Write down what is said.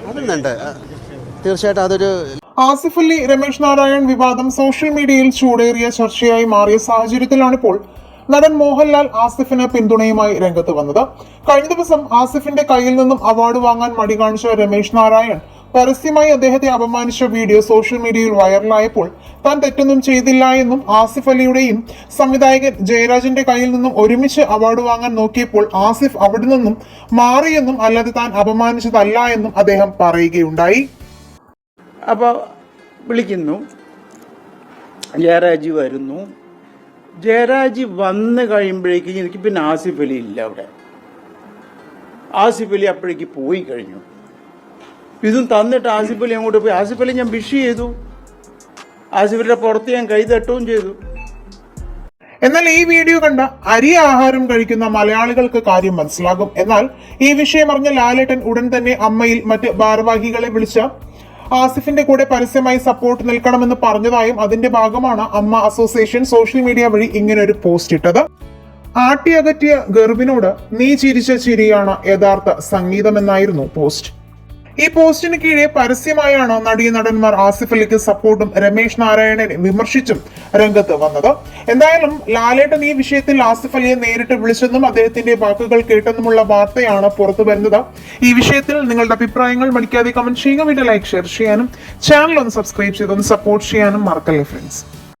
അതുന്നുണ്ട്, തീർച്ചയായിട്ടും അതൊരു. ആസിഫ് അലി രമേശ് നാരായൺ വിവാദം സോഷ്യൽ മീഡിയയിൽ ചൂടേറിയ ചർച്ചയായി മാറിയ സാഹചര്യത്തിലാണിപ്പോൾ നടൻ മോഹൻലാൽ ആസിഫിന് പിന്തുണയുമായി രംഗത്ത് വന്നത്. കഴിഞ്ഞ ദിവസം ആസിഫിന്റെ കയ്യിൽ നിന്നും അവാർഡ് വാങ്ങാൻ മടി കാണിച്ച രമേശ് നാരായൺ പരസ്യമായി അദ്ദേഹത്തെ അപമാനിച്ച വീഡിയോ സോഷ്യൽ മീഡിയയിൽ വൈറലായപ്പോൾ താൻ തെറ്റൊന്നും ചെയ്തില്ല എന്നും ആസിഫ് അലിയുടെയും സംവിധായകൻ ജയരാജന്റെ കയ്യിൽ നിന്നും ഒരുമിച്ച് അവാർഡ് വാങ്ങാൻ നോക്കിയപ്പോൾ ആസിഫ് അവിടെ നിന്നും മാറിയെന്നും അല്ലാതെ താൻ അപമാനിച്ചതല്ല എന്നും അദ്ദേഹം പറയുകയുണ്ടായി. അപ്പോൾ വിളിക്കുന്നു, ജയരാജ് വരുന്നു. ജയരാജ് വന്ന് കഴിയുമ്പോഴേക്കും എനിക്ക് പിന്നെ ആസിഫ് അലി ഇല്ല അവിടെ. ആസിഫ് അലി അപ്പോഴേക്ക് പോയി കഴിഞ്ഞു. ഇതും തന്നിട്ട് ആസിഫ് അലി അങ്ങോട്ട് പോയി. ആസിഫ് അലി ഞാൻ വിഷ് ചെയ്തു, ആസിഫ് അലിയുടെ പുറത്ത് ഞാൻ കൈ തട്ടുകയും ചെയ്തു. എന്നാൽ ഈ വീഡിയോ കണ്ട അരി ആഹാരം കഴിക്കുന്ന മലയാളികൾക്ക് കാര്യം മനസ്സിലാകും. എന്നാൽ ഈ വിഷയം അറിഞ്ഞ ലാലേട്ടൻ ഉടൻ തന്നെ അമ്മയിൽ മറ്റ് ഭാരവാഹികളെ വിളിച്ച ആസിഫിന്റെ കൂടെ പരസ്യമായി സപ്പോർട്ട് നിൽക്കണമെന്ന് പറഞ്ഞതായും അതിന്റെ ഭാഗമാണ് അമ്മ അസോസിയേഷൻ സോഷ്യൽ മീഡിയ വഴി ഇങ്ങനെ ഒരു പോസ്റ്റ് ഇട്ടത്. ആട്ടിയകറ്റിയ ഗർഭിനോട് നീ ചിരിച്ച ചിരിയാണ് യഥാർത്ഥ സംഗീതമെന്നായിരുന്നു പോസ്റ്റ്. ഈ പോസ്റ്റിന് കീഴെ പരസ്യമായാണ് നടീനടന്മാർ ആസിഫ് അലിക്ക് സപ്പോർട്ടും രമേശ് നാരായണനെ വിമർശിച്ചും രംഗത്ത് വന്നത്. എന്തായാലും ലാലേട്ടൻ ഈ വിഷയത്തിൽ ആസിഫ് അലിയെ നേരിട്ട് വിളിച്ചെന്നും അദ്ദേഹത്തിന്റെ വാക്കുകൾ കേട്ടെന്നുമുള്ള വാർത്തയാണ് പുറത്തു വരുന്നത്. ഈ വിഷയത്തിൽ നിങ്ങളുടെ അഭിപ്രായങ്ങൾ മടിക്കാതെ കമന്റ് ചെയ്യുക. വീഡിയോ ലൈക്ക്, ഷെയർ ചെയ്യാനും ചാനൽ ഒന്ന് സബ്സ്ക്രൈബ് ചെയ്തൊന്ന് സപ്പോർട്ട് ചെയ്യാനും മറക്കല്ലേ ഫ്രണ്ട്സ്.